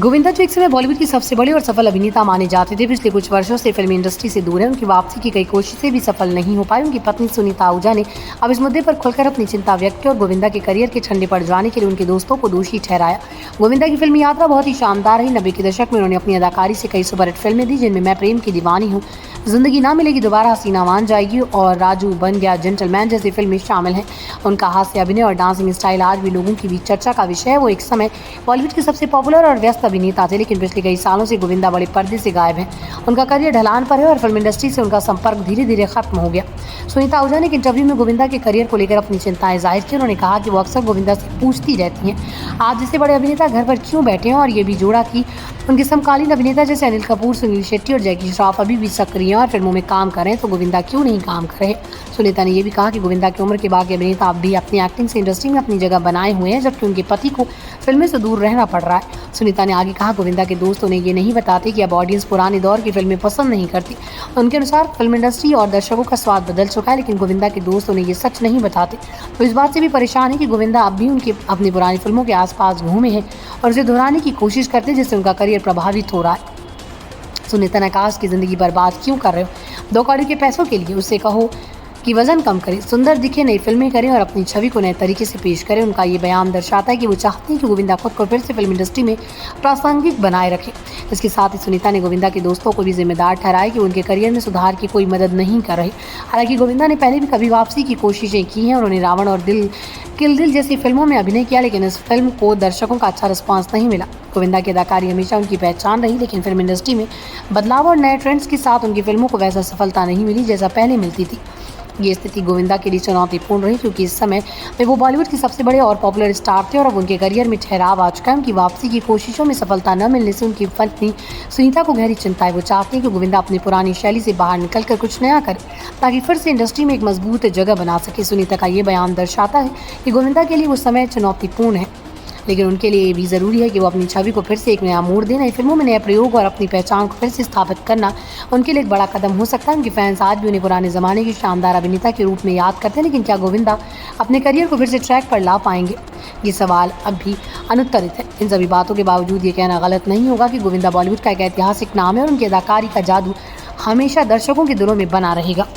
गोविंदा जो एक समय बॉलीवुड की सबसे बड़ी और सफल अभिनेता माने जाते थे, पिछले कुछ वर्षों से फिल्म इंडस्ट्री से दूर है। उनकी वापसी की कई कोशिशें भी सफल नहीं हो पाई। उनकी पत्नी सुनीता आहूजा ने अब इस मुद्दे पर खुलकर अपनी चिंता व्यक्त की और गोविंदा के करियर के ठंडे पड़ जाने के लिए उनके दोस्तों को दोषी ठहराया। गोविंदा की फिल्मी यात्रा बहुत ही शानदार रही। 90 के दशक में उन्होंने अपनी अदाकारी से कई सुपरहिट फिल्में दी, जिनमें मैं प्रेम की दीवानी हूँ, जिंदगी ना मिलेगी दोबारा, हसीना मान जाएगी और राजू बन गया जेंटलमैन जैसी फिल्में शामिल हैं। उनका हास्य अभिनय और डांसिंग स्टाइल आज भी लोगों की बीच चर्चा का विषय है। वो एक समय बॉलीवुड के सबसे पॉपुलर और व्यस्त अभिनेता थे, लेकिन पिछले कई सालों से गोविंदा बड़े पर्दे से गायब हैं। उनका करियर ढलान पर है और फिल्म इंडस्ट्री से उनका संपर्क धीरे धीरे खत्म हो गया। सुनीता आहूजा ने एक इंटरव्यू में गोविंदा के करियर को लेकर अपनी चिंताएं जाहिर की। उन्होंने कहा कि वो अक्सर गोविंदा से पूछती रहती हैं, आप जैसे बड़े अभिनेता घर पर क्यों बैठे हैं, और ये भी जोड़ा कि उनके समकालीन अभिनेता जैसे अनिल कपूर, सुनील शेट्टी और जैकी श्रॉफ अभी भी सक्रिय हैं और फिल्मों में काम कर रहे हैं, तो गोविंदा क्यों नहीं काम कर रहे। सुनीता ने यह भी कहा कि गोविंदा की उम्र के बाकी अभिनेता अब भी अपनी एक्टिंग से इंडस्ट्री में अपनी जगह बनाए हुए हैं, जबकि उनके पति को फिल्में से दूर रहना पड़ रहा है। सुनीता ने आगे कहा, गोविंदा के दोस्त उन्हें ये नहीं बताते कि अब ऑडियंस पुराने दौर की फिल्में पसंद नहीं करती। उनके अनुसार फिल्म इंडस्ट्री और दर्शकों का स्वाद बदल चुका है, लेकिन गोविंदा के दोस्त उन्हें ये सच नहीं बताते। तो इस बात से भी परेशान है कि गोविंदा अब भी उनकी अपनी पुरानी फिल्मों के आसपास घूमे हैं और उसे दोहराने की कोशिश करते हैं, जिससे उनका करियर प्रभावित हो रहा है। सुनीता ने कहा, उसकी जिंदगी बर्बाद क्यों कर रहे हो, 2 कौड़ी के पैसों के लिए? उससे कहो कि वजन कम करे, सुंदर दिखे, नई फिल्में करें और अपनी छवि को नए तरीके से पेश करें। उनका ये बयान दर्शाता है कि वो चाहते हैं कि गोविंदा खुद को फिर से फिल्म इंडस्ट्री में प्रासंगिक बनाए रखें। इसके साथ ही सुनीता ने गोविंदा के दोस्तों को भी जिम्मेदार ठहराया कि उनके करियर में सुधार की कोई मदद नहीं कर रहे। हालांकि गोविंदा ने पहले भी कभी वापसी की कोशिशें की हैं। उन्होंने रावण और किल दिल जैसी फिल्मों में अभिनय किया, लेकिन इस फिल्म को दर्शकों का अच्छा रिस्पॉन्स नहीं मिला। गोविंदा की अदाकारी हमेशा उनकी पहचान रही, लेकिन फिल्म इंडस्ट्री में बदलाव और नए ट्रेंड्स के साथ उनकी फिल्मों को वैसा सफलता नहीं मिली जैसा पहले मिलती थी। ये स्थिति गोविंदा के लिए चुनौतीपूर्ण रही, क्योंकि इस समय में वो बॉलीवुड के सबसे बड़े और पॉपुलर स्टार थे और अब उनके करियर में ठहराव आ चुका है। उनकी वापसी की कोशिशों में सफलता न मिलने से उनकी पत्नी सुनीता को गहरी चिंता है। वो चाहती है कि गोविंदा अपनी पुरानी शैली से बाहर निकलकर कुछ नया करे, ताकि फिर से इंडस्ट्री में एक मजबूत जगह बना सके। सुनीता का ये बयान दर्शाता है कि गोविंदा के लिए वो समय चुनौतीपूर्ण है, लेकिन उनके लिए ये भी ज़रूरी है कि वो अपनी छवि को फिर से एक नया मोड़ दें। नई फिल्मों में नए प्रयोग और अपनी पहचान को फिर से स्थापित करना उनके लिए एक बड़ा कदम हो सकता है। उनके फैंस आज भी उन्हें पुराने ज़माने के शानदार अभिनेता के रूप में याद करते हैं, लेकिन क्या गोविंदा अपने करियर को फिर से ट्रैक पर ला पाएंगे? ये सवाल अब भी अनुत्तरित है। इन सभी बातों के बावजूद ये कहना गलत नहीं होगा कि गोविंदा बॉलीवुड का एक ऐतिहासिक नाम है और उनकी अदाकारी का जादू हमेशा दर्शकों के दिलों में बना रहेगा।